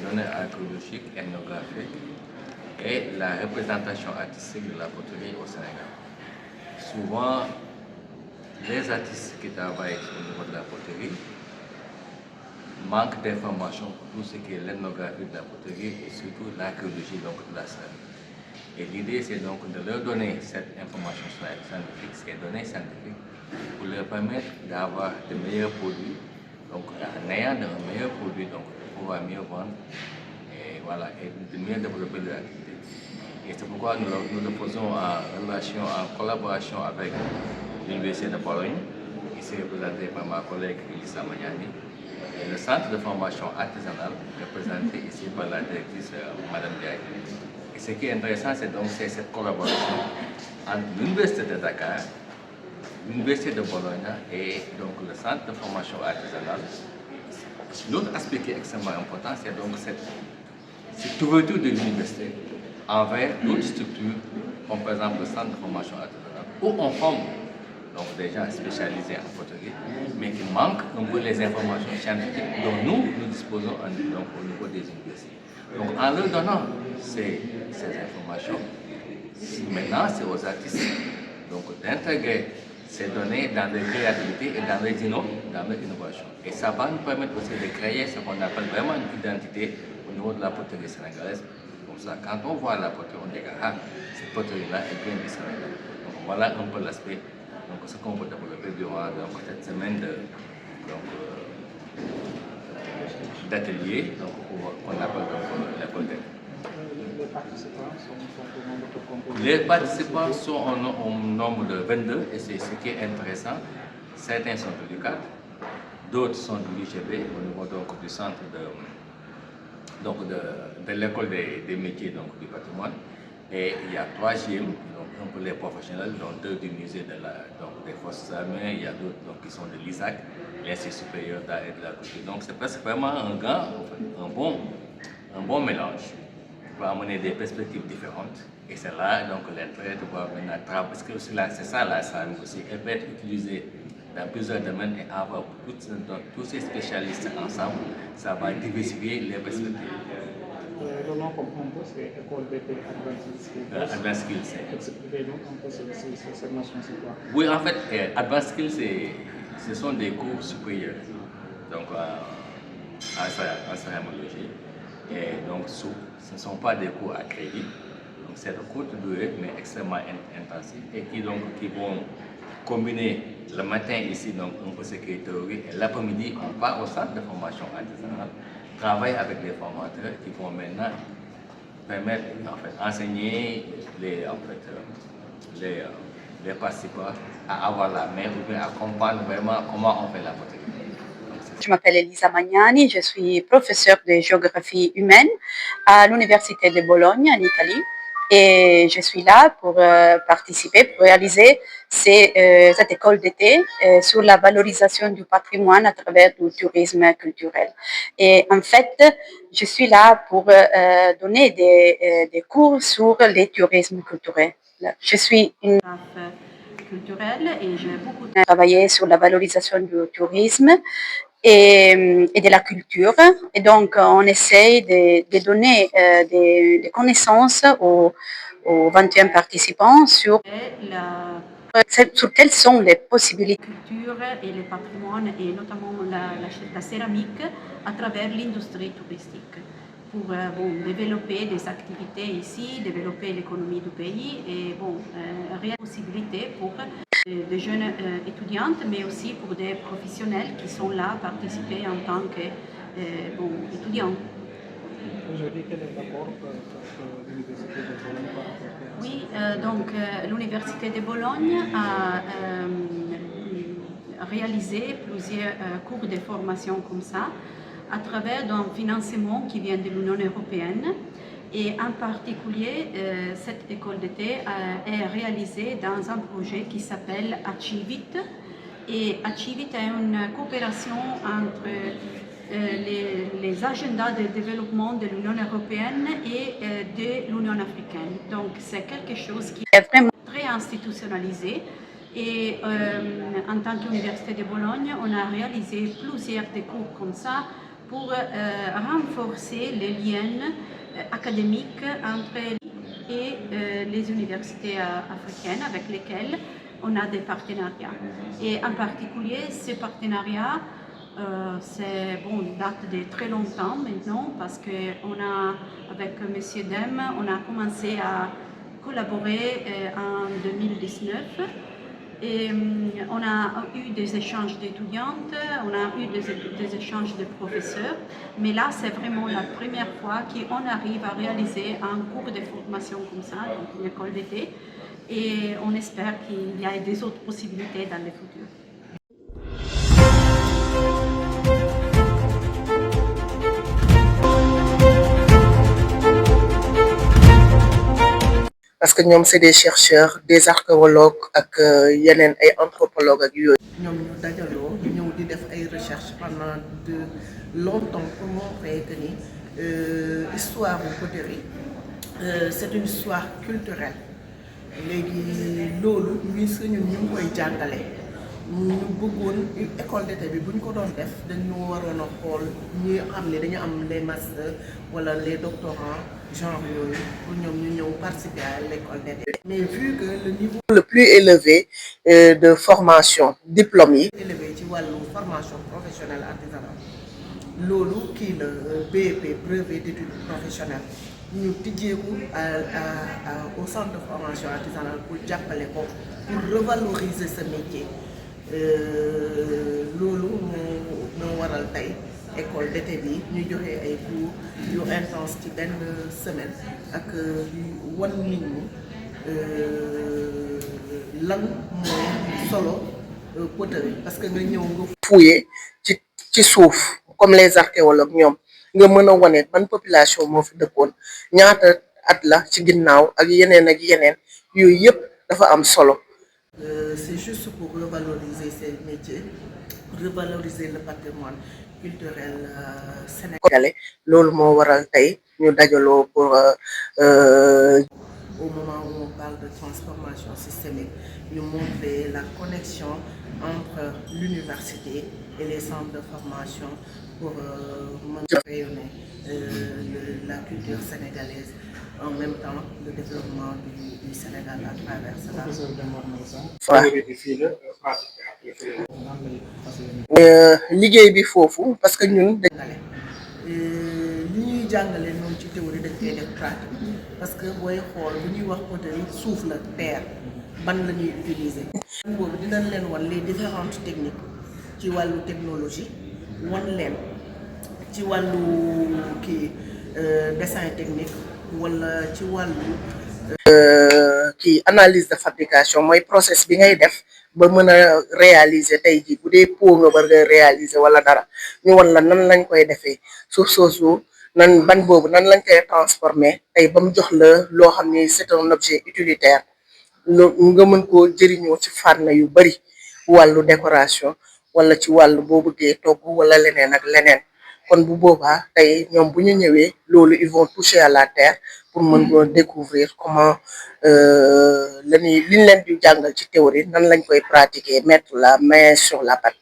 données archéologiques, ethnographiques et la représentation artistique de la poterie au Sénégal. Souvent, les artistes qui travaillent au niveau de la poterie manquent d'informations pour tout ce qui est l'ethnographie de la poterie et surtout l'archéologie de la céramique. Et l'idée, c'est donc de leur donner cette information scientifique, ces données scientifiques, pour leur permettre d'avoir de meilleurs produits, donc en ayant de meilleurs produits, donc pour pouvoir mieux vendre et, voilà, et de mieux développer leur activité. Et c'est pourquoi nous le faisons en collaboration avec l'Université de Bologne, ici représenté par ma collègue Elisa Magnani, et le centre de formation artisanale, représenté ici par la directrice Madame Diaye. Et ce qui est intéressant, c'est cette collaboration entre l'Université de Dakar, l'Université de Bologne et donc le centre de formation artisanale. L'autre aspect qui est extrêmement important, c'est donc cette ouverture de l'université envers d'autres structures, comme par exemple le centre de formation artisanale, où on forme donc des gens spécialisés en poterie, mais qui manquent un peu les informations scientifiques dont nous disposons donc, au niveau des universités. Donc en leur donnant ces informations, maintenant c'est aux artistes d'intégrer ces données dans leur créativité et dans leur innovation. Et ça va nous permettre aussi de créer ce qu'on appelle vraiment une identité au niveau de la poterie sénégalaise. Comme ça, quand on voit la poterie, on dit que cette poterie-là est bien du Sénégal. Donc voilà un peu l'aspect, ce qu'on peut développer durant cette semaine d'atelier qu'on appelle l'école d'été. Les participants sont au nombre de 22 et c'est ce qui est intéressant. Certains sont du CAD, d'autres sont du l'UGB au niveau du centre de l'école des métiers du patrimoine. Et il y a 3 GM, donc un peu les professionnels, dont 2 du musée des forces armées, il y a d'autres qui sont de l'ISAC, l'Institut supérieur d'art et de la culture. Donc c'est presque vraiment un bon mélange pour amener des perspectives différentes. Et c'est là l'intérêt de pouvoir maintenant travailler, parce que c'est ça la céramique aussi, elle peut être utilisée dans plusieurs domaines et avoir tous ces spécialistes ensemble, ça va diversifier les perspectives. Le nom comprend un peu, c'est École d'été Advanced Skills. Expliquez-nous un peu cette notion, c'est quoi? Oui, en fait, Advanced Skills, ce sont des cours supérieurs, donc en céramologie. Et donc, ce ne sont pas des cours à crédit. Donc, c'est de courte durée, mais extrêmement intensif et qui vont combiner le matin ici, donc un peu ce qui est théorie, et l'après-midi, on part au centre de formation artisanale, travailler avec les formateurs qui vont maintenant permettre, enseigner les participants à avoir la main ou bien à comprendre vraiment comment on fait la poterie. Je m'appelle Elisa Magnani, je suis professeure de géographie humaine à l'Université de Bologne en Italie et je suis là pour participer, pour réaliser cette école d'été sur la valorisation du patrimoine à travers du tourisme culturel. Et en fait, je suis là pour donner des cours sur le tourisme culturel. Je suis une culturelle et j'ai beaucoup travaillé sur la valorisation du tourisme et de la culture. Et donc, on essaye de donner des connaissances aux 21 participants sur quelles sont les possibilités culture et le patrimoine et notamment la céramique à travers l'industrie touristique pour développer des activités ici, développer l'économie du pays et réelles possibilités pour des jeunes étudiantes, mais aussi pour des professionnels qui sont là à participer en tant qu'étudiants. Aujourd'hui, quel est l'accord de l'Université de Bologne par rapport à ça? Oui, donc l'Université de Bologne a réalisé plusieurs cours de formation comme ça à travers un financement qui vient de l'Union européenne. Et en particulier, cette école d'été est réalisée dans un projet qui s'appelle Achievit. Et Achievit est une coopération entre les agendas de développement de l'Union européenne et de l'Union africaine. Donc c'est quelque chose qui est vraiment très institutionnalisé. Et en tant qu'Université de Bologne, on a réalisé plusieurs des cours comme ça pour renforcer les liens académiques entre les universités africaines avec lesquelles on a des partenariats. Et en particulier, ce partenariat date de très longtemps maintenant parce qu'on a, avec M. Dem, on a commencé à collaborer en 2019 et on a eu des échanges d'étudiantes, on a eu des échanges de professeurs, mais là c'est vraiment la première fois qu'on arrive à réaliser un cours de formation comme ça, donc une école d'été, et on espère qu'il y a des autres possibilités dans le futur. Parce que ñoom c'est des chercheurs des archéologues ak yeneen ay anthropologues ak yooyu. ñoom ñu dajaloo ñu ñëw di def ay recherches pendant de longtemps pour montrer que ni histoire bu poterie c'est une histoire culturelle léegi loolu ñun ñu ngi koy jàngale ñu bëggoon école d'été bi bu ñu ko doon def dañu waroon a xool ñi xam ne dañu am les masters wala les doctorants genre yooyu pour ñoom ñu ñëw participer à l'école d'été. Mais vu que le niveau le plus élevé de formation diplôme yi élevé ci wàllu formation professionnelle artisanale loolu kii la BEP brevet d'études professionnelles ñu tijjeeku au centre de formation artisanale pour jàppale ko pour revaloriser ce métier loolu moo waral tey école d'été bi ñu joxe ay cours yu intense ci benn semaine ak wan nit ñi lan mooy solo poterie parce que nga ñëw nga fouiller ci suuf comme les archéologues ñoom nga mën a wane ban population moo fi dëkkoon ñaata at la ci ginnaaw ak yeneen yooyu yëpp dafa am solo. C'est juste pour revaloriser ces métiers, revaloriser le patrimoine culturel sénégalais. Loolu moo waral tey ñu dajaloo pour au moment où on parle de transformation systémique, ñu montrer la connexion entre l'université et les centres de formation pour rayonner la culture sénégalaise, en même temps le développement du Sénégal à travers cela. Liggéey bi foofu parce que ñun li ñuy jàngale noonu ci théorie dañ koy def pratique parce que booy xool bu ñuy wax poterie suuf la terre ban la ñuy utiliser. boobu dinañ leen wan les différentes techniques ci wàllu technologie wan leen ci wàllu kii dessin technique wala ci wàllu kii analyse de fabrication mooy process bi ngay def ba mën a réaliser tey jii bu dee pot nga war nga réaliser wala dara ñu wan la nan lañ koy defee suuf soosu nan ban boobu nan lañ koy transformer tey ba mu jox la loo xam ne c'est un objet utilitaire nga mën koo jëriñoo ci fànn yu bari wàllu décoration wala ci wàllu boo bëggee togg wala leneen ak leneen kon bu boobaa tey ñoom bu ñu ñëwee loolu ils vont toucher à la terre pour mën ko découvrir comment liñ leen di jàngal ci théorie nan lañ koy pratiquer mettre la main sur la pâte.